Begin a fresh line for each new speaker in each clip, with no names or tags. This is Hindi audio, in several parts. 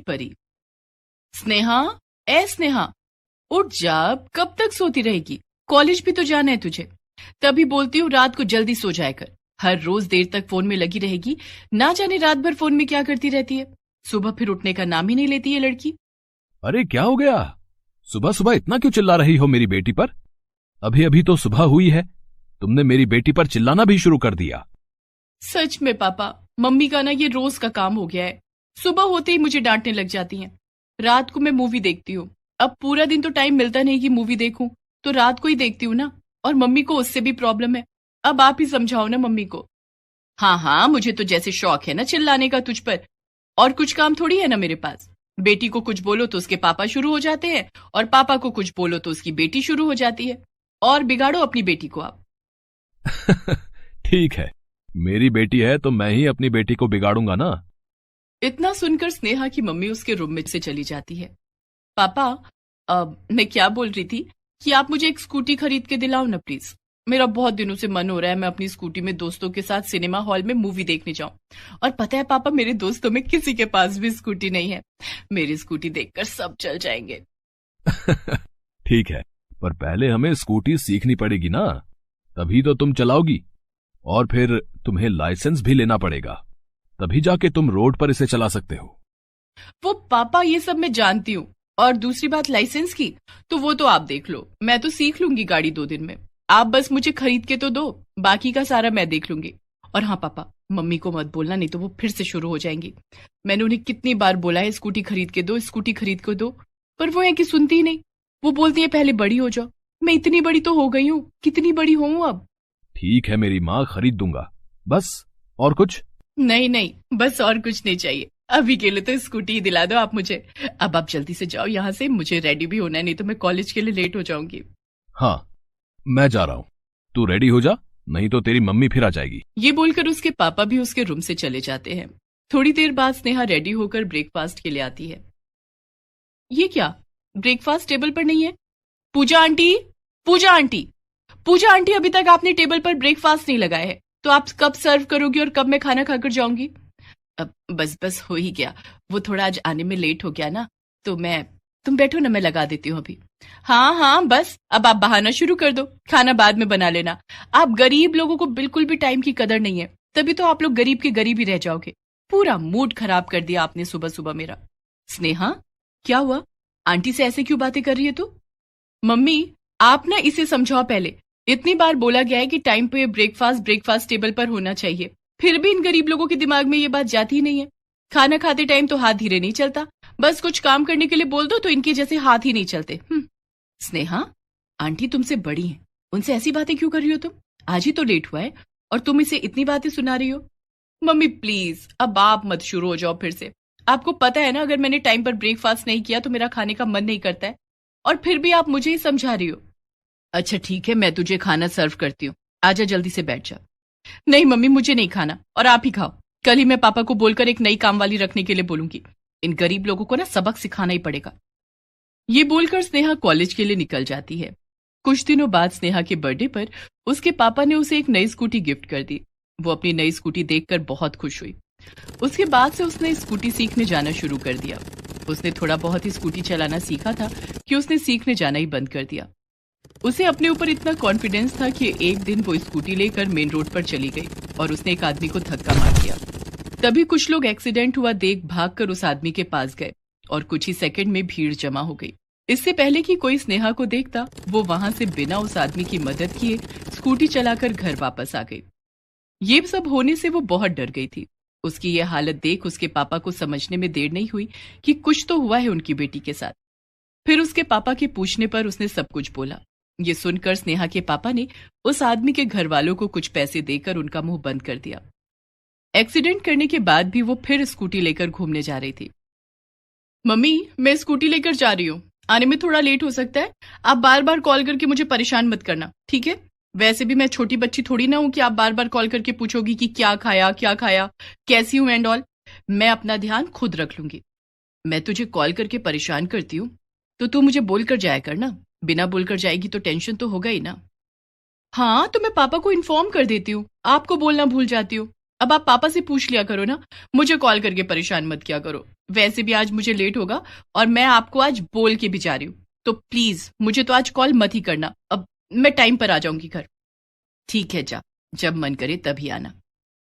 परी। स्नेहा, ए स्नेहा, उठ जा, कब तक सोती रहेगी? कॉलेज भी तो जाना है तुझे। तभी बोलती हूँ रात को जल्दी सो जाया कर। हर रोज देर तक फोन में लगी रहेगी, ना जाने रात भर फोन में क्या करती रहती है। सुबह फिर उठने का नाम ही नहीं लेती है लड़की।
अरे क्या हो गया? सुबह सुबह इतना क्यों चिल्ला रही हो मेरी बेटी पर? अभी अभी तो सुबह हुई है, तुमने मेरी बेटी पर चिल्लाना भी शुरू कर दिया।
सच में पापा, मम्मी का ना ये रोज का काम हो गया है। सुबह होते ही मुझे डांटने लग जाती हैं। रात को मैं मूवी देखती हूँ। अब पूरा दिन तो टाइम मिलता नहीं कि मूवी देखूं, तो रात को ही देखती हूँ ना। और मम्मी को उससे भी प्रॉब्लम है। अब आप ही समझाओ ना मम्मी को। हाँ हाँ, मुझे तो जैसे शौक है ना चिल्लाने का तुझ पर, और कुछ काम थोड़ी है ना मेरे पास। बेटी को कुछ बोलो तो उसके पापा शुरू हो जाते हैं, और पापा को कुछ बोलो तो उसकी बेटी शुरू हो जाती है। और बिगाड़ो अपनी बेटी को आप।
ठीक है, मेरी बेटी है तो मैं ही अपनी बेटी को बिगाड़ूंगा ना।
इतना सुनकर स्नेहा की मम्मी उसके रूम में से चली जाती है। पापा, मैं क्या बोल रही थी कि आप मुझे एक स्कूटी खरीद के दिलाओ ना प्लीज। मेरा बहुत दिनों से मन हो रहा है मैं अपनी स्कूटी में दोस्तों के साथ सिनेमा हॉल में मूवी देखने जाऊं। और पता है पापा, मेरे दोस्तों में किसी के पास भी स्कूटी नहीं है। मेरी स्कूटी देखकर सब चल जाएंगे।
ठीक है, पर पहले हमें स्कूटी सीखनी पड़ेगी ना, तभी तो तुम चलाओगी। और फिर तुम्हें लाइसेंस भी लेना पड़ेगा, तभी जाके तुम रोड पर इसे चला सकते हो।
वो पापा, ये सब मैं जानती हूँ। और दूसरी बात लाइसेंस की, तो वो तो आप देख लो, मैं तो सीख लूंगी गाड़ी 2 दिन में। आप बस मुझे खरीद के तो दो, बाकी का सारा मैं देख लूंगी। और हाँ पापा, मम्मी को मत बोलना, नहीं तो वो फिर से शुरू हो जाएंगी। मैंने उन्हें कितनी बार बोला है स्कूटी खरीद के दो, स्कूटी खरीद के दो, पर वो है कि सुनती ही नहीं। वो बोलती है पहले बड़ी हो जाओ। मैं इतनी बड़ी तो हो गई हूँ, कितनी बड़ी हूँ अब।
ठीक है मेरी माँ, खरीद दूंगा, बस और कुछ?
नहीं नहीं, बस और कुछ नहीं चाहिए। अभी के लिए तो स्कूटी ही दिला दो आप मुझे। अब आप जल्दी से जाओ यहाँ से, मुझे रेडी भी होना है, नहीं तो मैं कॉलेज के लिए लेट हो जाऊंगी।
हाँ, मैं जा रहा हूँ, तू रेडी हो जा, नहीं तो तेरी मम्मी फिर आ जाएगी।
ये बोलकर उसके पापा भी उसके रूम से चले जाते हैं। थोड़ी देर बाद स्नेहा रेडी होकर ब्रेकफास्ट के लिए आती है। ये क्या, ब्रेकफास्ट टेबल पर नहीं है? पूजा आंटी, पूजा आंटी, पूजा आंटी, अभी तक आपने टेबल पर ब्रेकफास्ट नहीं लगाया है, तो आप कब सर्व करोगी और कब मैं खाना खाकर जाऊंगी? अब बस बस हो ही गया, वो थोड़ा आज आने में लेट हो गया ना, तो तुम बैठो ना, मैं लगा देती हूँ अभी। हाँ हाँ, बस अब आप बहाना शुरू कर दो, खाना बाद में बना लेना। आप गरीब लोगों को बिल्कुल भी टाइम की कदर नहीं है, तभी तो आप लोग गरीब के गरीब ही रह जाओगे। पूरा मूड खराब कर दिया आपने सुबह सुबह मेरा। स्नेहा, क्या हुआ? आंटी से ऐसे क्यों बातें कर रही है तू? मम्मी, आप ना इसे समझाओ पहले। इतनी बार बोला गया है कि टाइम पे ब्रेकफास्ट टेबल पर होना चाहिए, फिर भी इन गरीब लोगों के दिमाग में ये बात जाती ही नहीं है। खाना खाते टाइम तो हाथ धीरे नहीं चलता, बस कुछ काम करने के लिए बोल दो तो इनके जैसे हाथ ही नहीं चलते। स्नेहा, आंटी तुमसे बड़ी हैं, उनसे ऐसी बातें क्यों कर रही हो तुम? आज ही तो लेट हुआ है और तुम इसे इतनी बातें सुना रही हो। मम्मी प्लीज, अब आप मत शुरू हो जाओ फिर से। आपको पता है ना, अगर मैंने टाइम पर ब्रेकफास्ट नहीं किया तो मेरा खाने का मन नहीं करता है, और फिर भी आप मुझे ही समझा रही हो। अच्छा ठीक है, मैं तुझे खाना सर्व करती हूँ, आजा जल्दी से बैठ जा। नहीं मम्मी, मुझे नहीं खाना, और आप ही खाओ। कल ही मैं पापा को बोलकर एक नई काम वाली रखने के लिए बोलूंगी। इन गरीब लोगों को ना सबक सिखाना ही पड़ेगा। ये बोलकर स्नेहा कॉलेज के लिए निकल जाती है। कुछ दिनों बाद स्नेहा के बर्थडे पर उसके पापा ने उसे एक नई स्कूटी गिफ्ट कर दी। वो अपनी नई स्कूटी देखकर बहुत खुश हुई। उसके बाद से उसने स्कूटी सीखने जाना शुरू कर दिया। उसने थोड़ा बहुत ही स्कूटी चलाना सीखा था कि उसने सीखने जाना ही बंद कर दिया। उसे अपने ऊपर इतना कॉन्फिडेंस था कि एक दिन वो स्कूटी लेकर मेन रोड पर चली गई और उसने एक आदमी को धक्का मार दिया। तभी कुछ लोग एक्सीडेंट हुआ देख भागकर उस आदमी के पास गए और कुछ ही सेकंड में भीड़ जमा हो गई। इससे पहले कि कोई स्नेहा को देखता, वो वहां से बिना उस आदमी की मदद किए स्कूटी चलाकर घर वापस आ गई। ये सब होने से वो बहुत डर गई थी। उसकी ये हालत देख उसके पापा को समझने में देर नहीं हुई कि कुछ तो हुआ है उनकी बेटी के साथ। फिर उसके पापा के पूछने पर उसने सब कुछ बोला। ये सुनकर स्नेहा के पापा ने उस आदमी के घर वालों को कुछ पैसे देकर उनका मुंह बंद कर दिया। एक्सीडेंट करने के बाद भी वो फिर स्कूटी लेकर घूमने जा रही थी। मम्मी, मैं स्कूटी लेकर जा रही हूँ, आने में थोड़ा लेट हो सकता है। आप बार बार कॉल करके मुझे परेशान मत करना, ठीक है? वैसे भी मैं छोटी बच्ची थोड़ी ना हूं कि आप बार बार कॉल करके पूछोगी कि क्या खाया, कैसी हूं एंड ऑल। मैं अपना ध्यान खुद रख लूंगी। मैं तुझे कॉल करके परेशान करती हूँ तो तू मुझे बोलकर जाया कर ना। बिना बोलकर जाएगी तो टेंशन तो होगा ही ना। हाँ, तो मैं पापा को इन्फॉर्म कर देती हूँ, आपको बोलना भूल जाती हूँ। अब आप पापा से पूछ लिया करो ना, मुझे कॉल करके परेशान मत किया करो। वैसे भी आज मुझे लेट होगा और मैं आपको आज बोल के भी जा रही हूँ, तो प्लीज मुझे तो आज कॉल मत ही करना। अब मैं टाइम पर आ जाऊंगी घर। ठीक है जा, जब मन करे तभी आना।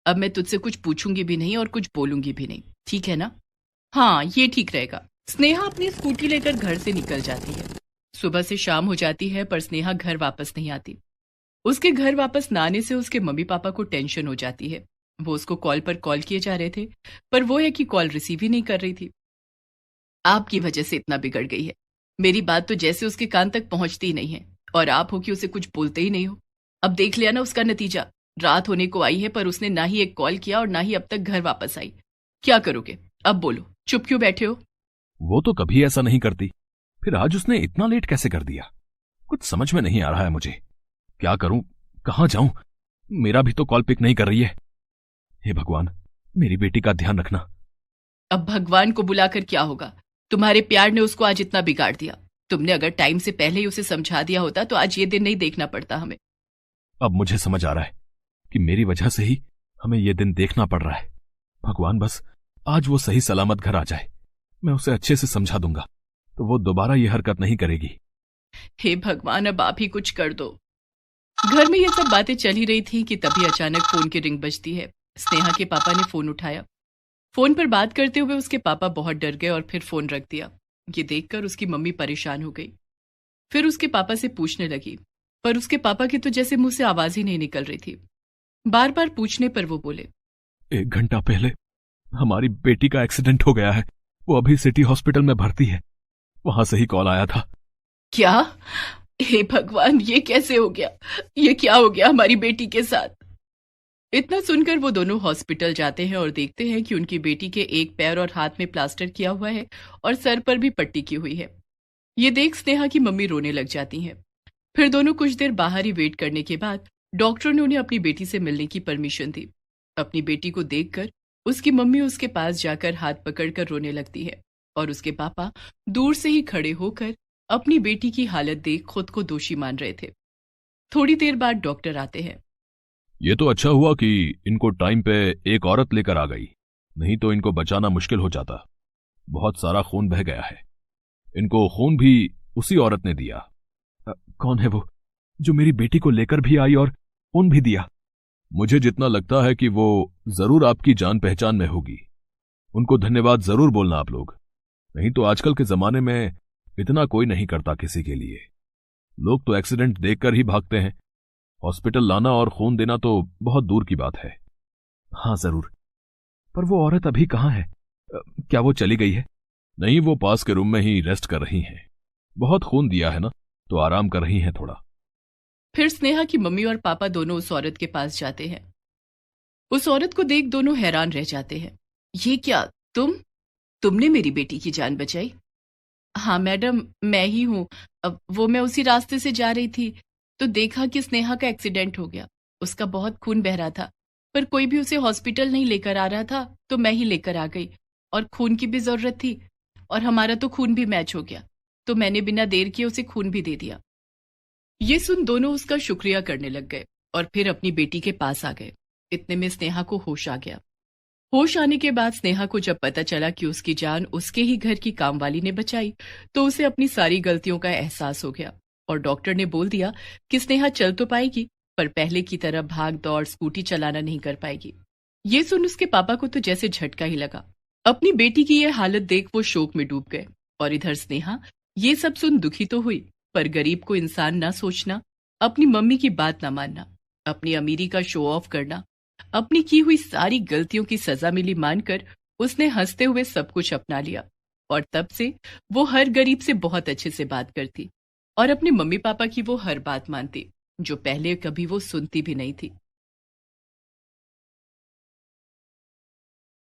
अब मैं तुझसे कुछ पूछूंगी भी नहीं और कुछ बोलूंगी भी नहीं, ठीक है ना? हाँ, ये ठीक रहेगा। स्नेहा अपनी स्कूटी लेकर घर से निकल जाती है। सुबह से शाम हो जाती है पर स्नेहा घर वापस नहीं आती। उसके घर वापस ना आने से उसके मम्मी पापा को टेंशन हो जाती है। वो उसको कॉल पर कॉल किए जा रहे थे पर वो है कि कॉल रिसीव ही नहीं कर रही थी। आपकी वजह से इतना बिगड़ गई है। मेरी बात तो जैसे उसके कान तक पहुंचती ही नहीं है और आप हो कि उसे कुछ बोलते ही नहीं हो। अब देख लिया ना उसका नतीजा। रात होने को आई है पर उसने ना ही एक कॉल किया और ना ही अब तक घर वापस आई। क्या करोगे? अब बोलो, चुप क्यों बैठे हो?
वो तो कभी ऐसा नहीं करती, फिर आज उसने इतना लेट कैसे कर दिया? कुछ समझ में नहीं आ रहा है मुझे। क्या करूं, कहां जाऊं? मेरा भी तो कॉल पिक नहीं कर रही है। हे भगवान, मेरी बेटी का ध्यान रखना।
अब भगवान को बुलाकर क्या होगा? तुम्हारे प्यार ने उसको आज इतना बिगाड़ दिया। तुमने अगर टाइम से पहले ही उसे समझा दिया होता तो आज ये दिन नहीं देखना पड़ता हमें।
अब मुझे समझ आ रहा है कि मेरी वजह से ही हमें यह दिन देखना पड़ रहा है। भगवान, बस आज वो सही सलामत घर आ जाए। मैं उसे अच्छे से समझा दूंगा तो वो दोबारा ये हरकत नहीं करेगी।
हे भगवान, अब आप ही कुछ कर दो। घर में ये सब बातें चल ही रही थी कि तभी अचानक फोन की रिंग बजती है। स्नेहा के पापा ने फोन उठाया। फोन पर बात करते हुए उसके पापा बहुत डर गए और फिर फोन रख दिया। ये देखकर उसकी मम्मी परेशान हो गई। फिर उसके पापा से पूछने लगी पर उसके पापा की तो जैसे मुंह से आवाज ही नहीं निकल रही थी। बार बार पूछने पर वो बोले,
1 घंटा पहले हमारी बेटी का एक्सीडेंट हो गया है। वो अभी सिटी हॉस्पिटल में भर्ती है। वहां से ही कॉल आया था।
क्या? हे भगवान, ये कैसे हो गया? ये क्या हो गया हमारी बेटी के साथ? इतना सुनकर वो दोनों हॉस्पिटल जाते हैं और देखते हैं कि उनकी बेटी के एक पैर और हाथ में प्लास्टर किया हुआ है और सर पर भी पट्टी की हुई है। ये देख स्नेहा की मम्मी रोने लग जाती हैं। फिर दोनों कुछ देर बाहर ही वेट करने के बाद डॉक्टर ने उन्हें अपनी बेटी से मिलने की परमिशन दी। अपनी बेटी को देखकर उसकी मम्मी उसके पास जाकर हाथ पकड़कर रोने लगती है और उसके पापा दूर से ही खड़े होकर अपनी बेटी की हालत देख खुद को दोषी मान रहे थे। थोड़ी देर बाद डॉक्टर आते हैं।
ये तो अच्छा हुआ कि इनको टाइम पे एक औरत लेकर आ गई, नहीं तो इनको बचाना मुश्किल हो जाता। बहुत सारा खून बह गया है। इनको खून भी उसी औरत ने दिया। कौन है वो जो मेरी बेटी को लेकर भी आई और खून भी दिया? मुझे जितना लगता है कि वो जरूर आपकी जान पहचान में होगी। उनको धन्यवाद जरूर बोलना आप लोग, नहीं तो आजकल के जमाने में इतना कोई नहीं करता किसी के लिए। लोग तो एक्सीडेंट देखकर ही भागते हैं। हॉस्पिटल लाना और खून देना तो बहुत दूर की बात है। हाँ जरूर, पर वो औरत अभी कहाँ है? क्या वो चली गई है? नहीं, वो पास के रूम में ही रेस्ट कर रही हैं। बहुत खून दिया है ना, तो आराम कर रही हैं थोड़ा।
फिर स्नेहा की मम्मी और पापा दोनों उस औरत के पास जाते हैं। उस औरत को देख दोनों हैरान रह जाते हैं। ये क्या, तुमने मेरी बेटी की जान बचाई? हाँ मैडम, मैं ही हूँ। अब वो मैं उसी रास्ते से जा रही थी तो देखा कि स्नेहा का एक्सीडेंट हो गया। उसका बहुत खून बह रहा था पर कोई भी उसे हॉस्पिटल नहीं लेकर आ रहा था तो मैं ही लेकर आ गई। और खून की भी जरूरत थी और हमारा तो खून भी मैच हो गया तो मैंने बिना देर किए उसे खून भी दे दिया। ये सुन दोनों उसका शुक्रिया करने लग गए और फिर अपनी बेटी के पास आ गए। इतने में स्नेहा को होश आ गया। होश आने के बाद स्नेहा को जब पता चला कि उसकी जान उसके ही घर की कामवाली ने बचाई तो उसे अपनी सारी गलतियों का एहसास हो गया और डॉक्टर ने बोल दिया कि स्नेहा चल तो पाएगी पर पहले की तरह भाग दौड़ स्कूटी चलाना नहीं कर पाएगी। ये सुन उसके पापा को तो जैसे झटका ही लगा। अपनी बेटी की यह हालत देख वो शोक में डूब गए और इधर स्नेहा ये सब सुन दुखी तो हुई पर गरीब को इंसान ना सोचना, अपनी मम्मी की बात ना मानना, अपनी अमीरी का शो ऑफ करना, अपनी की हुई सारी गलतियों की सजा मिली मानकर उसने हंसते हुए सब कुछ अपना लिया और तब से वो हर गरीब से बहुत अच्छे से बात करती और अपने मम्मी पापा की वो हर बात मानती जो पहले कभी वो सुनती भी नहीं थी।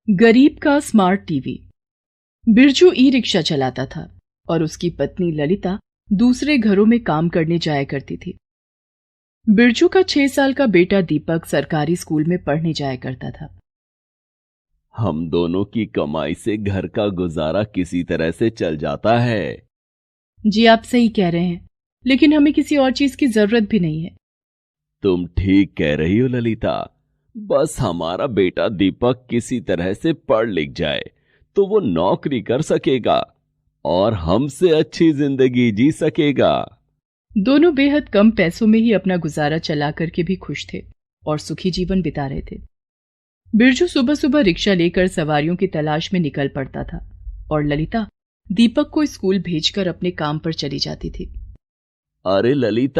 गरीब का smart TV. Birju e rickshaw चलाता था और उसकी पत्नी ललिता दूसरे घरों में काम करने जाया करती थी। बिरजू का 6 साल का बेटा दीपक सरकारी स्कूल में पढ़ने जाया करता था।
हम दोनों की कमाई से घर का गुजारा किसी तरह से चल जाता है।
जी आप सही कह रहे हैं, लेकिन हमें किसी और चीज की जरूरत भी नहीं है।
तुम ठीक कह रही हो ललिता, बस हमारा बेटा दीपक किसी तरह से पढ़ लिख जाए तो वो नौकरी कर सकेगा और हमसे अच्छी जिंदगी जी सकेगा।
दोनों बेहद कम पैसों में ही अपना गुजारा चला करके भी खुश थे और सुखी जीवन बिता रहे थे। बिरजू सुबह सुबह रिक्शा लेकर सवारियों की तलाश में निकल पड़ता था और ललिता दीपक को स्कूल भेजकर अपने काम पर चली जाती थी।
अरे ललिता,